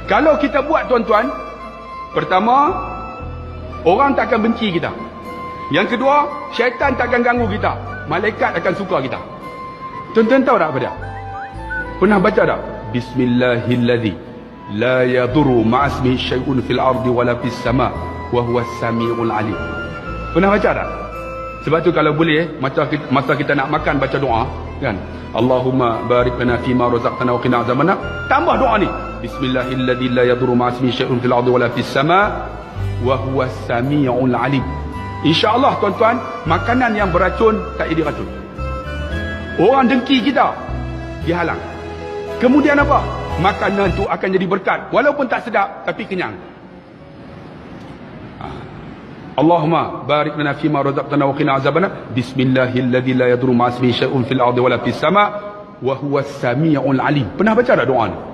Kalau kita buat tuan-tuan, pertama, orang takkan benci kita. Yang kedua, syaitan takkan ganggu kita. Malaikat akan suka kita. Tuan-tuan tahu tak apa dia? Pernah baca tak? Bismillahilladzi la yadurru ma'asmihi syai'un fil ardi wala fis sama' wa huwas sami'ul alim. Pernah baca tak? Sebab tu kalau boleh, masa kita nak makan baca doa, kan? Allahumma barik lana fima razaqtana wa qina azabannar. Tambah doa ni. Bismillahilladzi la yadurru ma'asmihi syai'un fil ardi wala fis sama' wa huwas sami'ul alim. InsyaAllah tuan-tuan, makanan yang beracun tak jadi racun. Orang dengki kita, dihalang. Kemudian apa? Makanan tu akan jadi berkat. Walaupun tak sedap, tapi kenyang. Allahumma barik lana fima razaqtana wa qina azabannar. Bismillahilladzi la yadurru ma'asmihi syai'un fil ardi wala fis sama' wa huwas sami'ul alim. Pernah baca tak doa ni?